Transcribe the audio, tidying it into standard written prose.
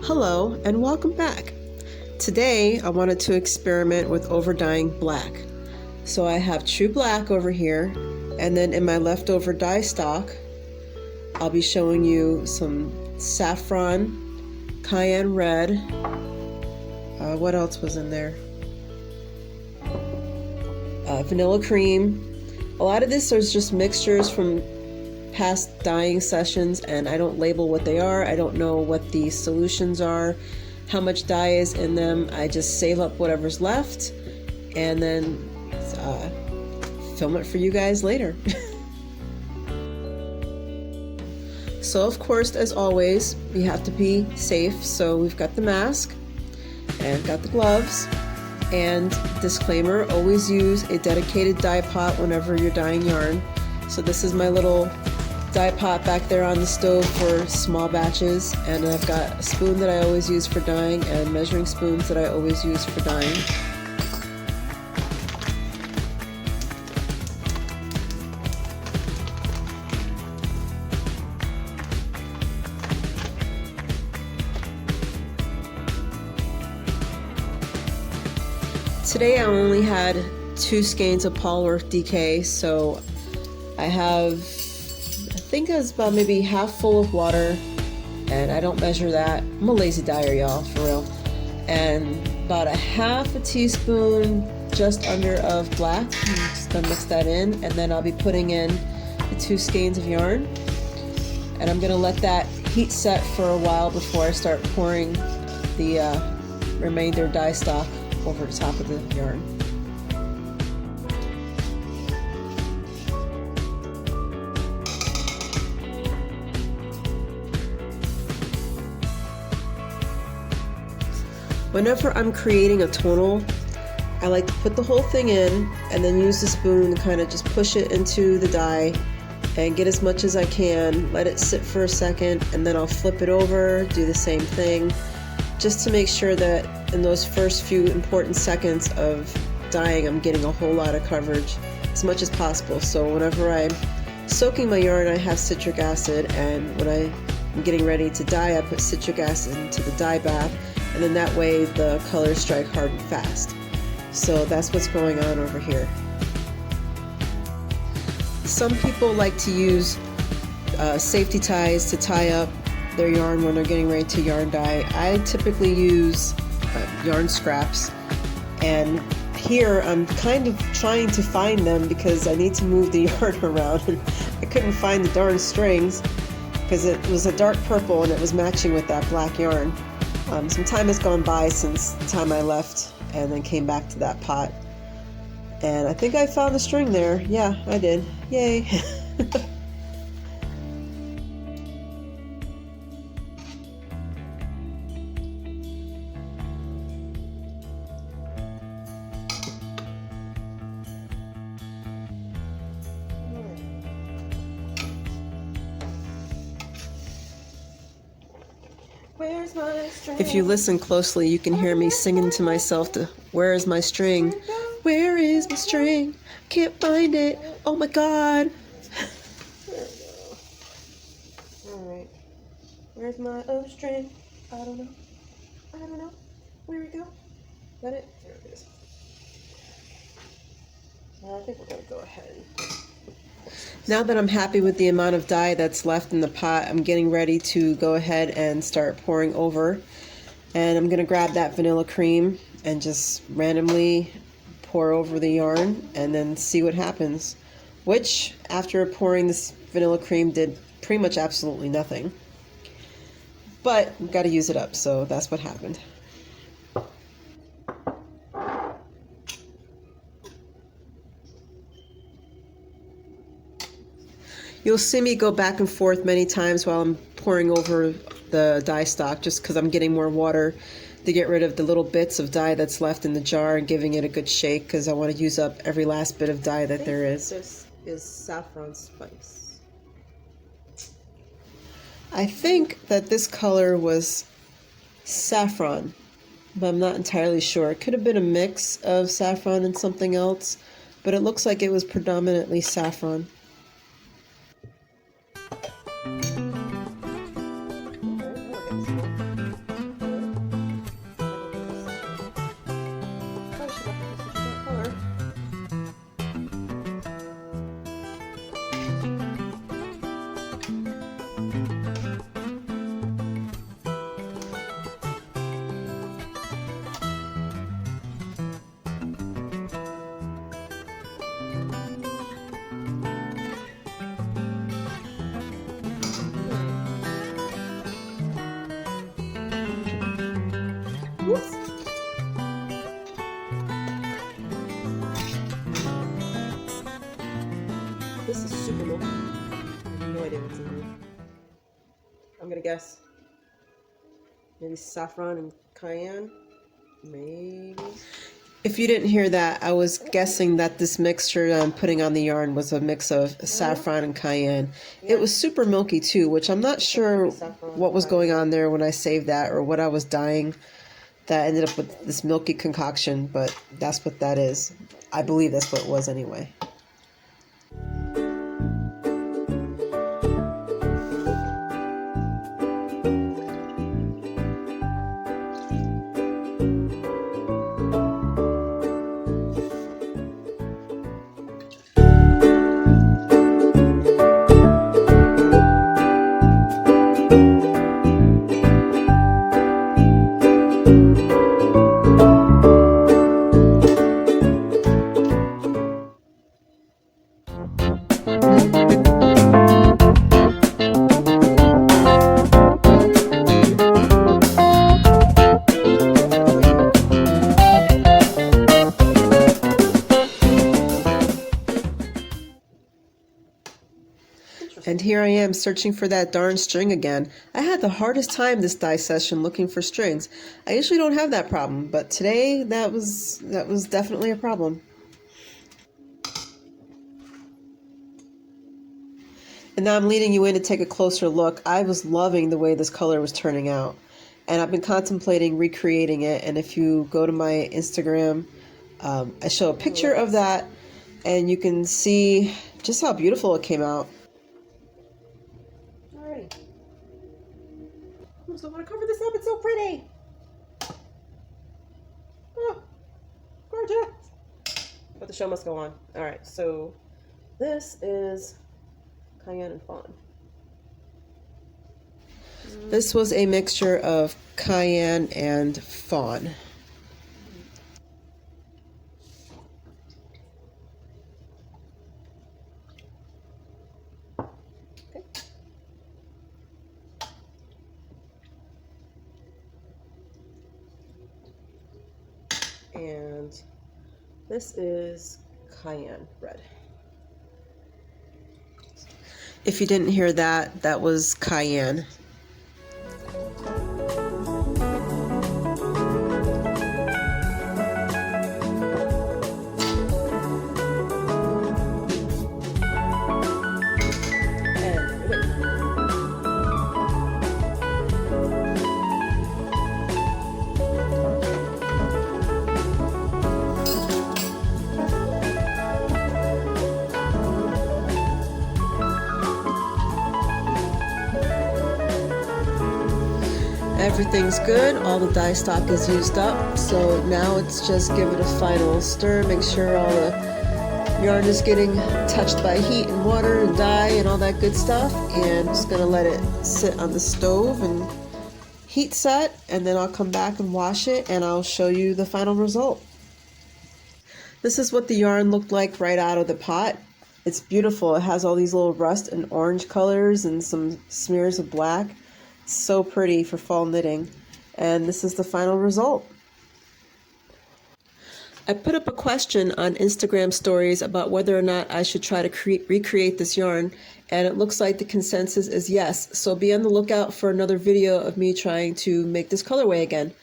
Hello and welcome back. Today I wanted to experiment with overdying black. So I have true black over here, and then in my leftover dye stock I'll be showing you some saffron, cayenne red, what else was in there? Vanilla cream. A lot of this is just mixtures from past dyeing sessions, and I don't label what they are. I don't know what the solutions are, how much dye is in them. I just save up whatever's left and then film it for you guys later. So of course, as always, we have to be safe. So we've got the mask and got the gloves, and disclaimer, always use a dedicated dye pot whenever you're dyeing yarn. So this is my little dye pot back there on the stove for small batches, and I've got a spoon that I always use for dyeing and measuring spoons that I always use for dyeing. Today I only had 2 skeins of Polworth DK, so I have, I think it was about maybe half full of water, and I don't measure that. I'm a lazy dyer, y'all, for real. And about a half a teaspoon, just under, of black. I'm just gonna mix that in, and then I'll be putting in the 2 skeins of yarn. And I'm gonna let that heat set for a while before I start pouring the remainder dye stock over the top of the yarn. Whenever I'm creating a tonal, I like to put the whole thing in and then use the spoon to kind of just push it into the dye and get as much as I can, let it sit for a second, and then I'll flip it over, do the same thing, just to make sure that in those first few important seconds of dyeing I'm getting a whole lot of coverage, as much as possible. So whenever I'm soaking my yarn, I have citric acid, and when I'm getting ready to dye, I put citric acid into the dye bath, and then that way the colors strike hard and fast. So that's what's going on over here. Some people like to use safety ties to tie up their yarn when they're getting ready to yarn dye. I typically use yarn scraps, and here I'm kind of trying to find them because I need to move the yarn around, and I couldn't find the darn strings because it was a dark purple and it was matching with that black yarn. Some time has gone by since the time I left and then came back to that pot, and I think I found the string there. Yeah, I did. Yay. Where's my string? If you listen closely, you can hear me singing to myself to "Where is my string? Where is my string? Can't find it. Oh my God." Alright. Where's my other string? I don't know. I don't know. Where'd it go? Is that it? There it is. I think we're going to go ahead. Now that I'm happy with the amount of dye that's left in the pot, I'm getting ready to go ahead and start pouring over. And I'm going to grab that vanilla cream and just randomly pour over the yarn and then see what happens. Which, after pouring this vanilla cream, did pretty much absolutely nothing. But we've got to use it up, so that's what happened. You'll see me go back and forth many times while I'm pouring over the dye stock, just because I'm getting more water to get rid of the little bits of dye that's left in the jar and giving it a good shake, because I want to use up every last bit of dye that there is. This is saffron spice. I think that this color was saffron, but I'm not entirely sure. It could have been a mix of saffron and something else, but it looks like it was predominantly saffron. Whoops. This is super milky. I have no idea what's in here. I'm gonna guess. Maybe saffron and cayenne? Maybe. If you didn't hear that, I was guessing that this mixture I'm putting on the yarn was a mix of saffron and cayenne. It was super milky too, which I'm not sure what was going on there when I saved that or what I was dyeing that ended up with this milky concoction, but that's what that is. I believe that's what it was anyway. And here I am searching for that darn string again. I had the hardest time this dye session looking for strings. I usually don't have that problem, but today that was definitely a problem. And now I'm leading you in to take a closer look. I was loving the way this color was turning out. And I've been contemplating recreating it. And if you go to my Instagram, I show a picture of that and you can see just how beautiful it came out. Alrighty. I want to cover this up. It's so pretty. Oh, gorgeous. But the show must go on. Alright, so this is cayenne and fawn. This was a mixture of cayenne and fawn. Okay. And this is cayenne red. If you didn't hear that, that was cayenne. Everything's good, all the dye stock is used up, so now it's just give it a final stir, make sure all the yarn is getting touched by heat and water and dye and all that good stuff, and just going to let it sit on the stove and heat set, and then I'll come back and wash it and I'll show you the final result. This is what the yarn looked like right out of the pot. It's beautiful. It has all these little rust and orange colors and some smears of black. So pretty for fall knitting, and this is the final result. I put up a question on Instagram stories about whether or not I should try to recreate this yarn, and it looks like the consensus is yes, so be on the lookout for another video of me trying to make this colorway again.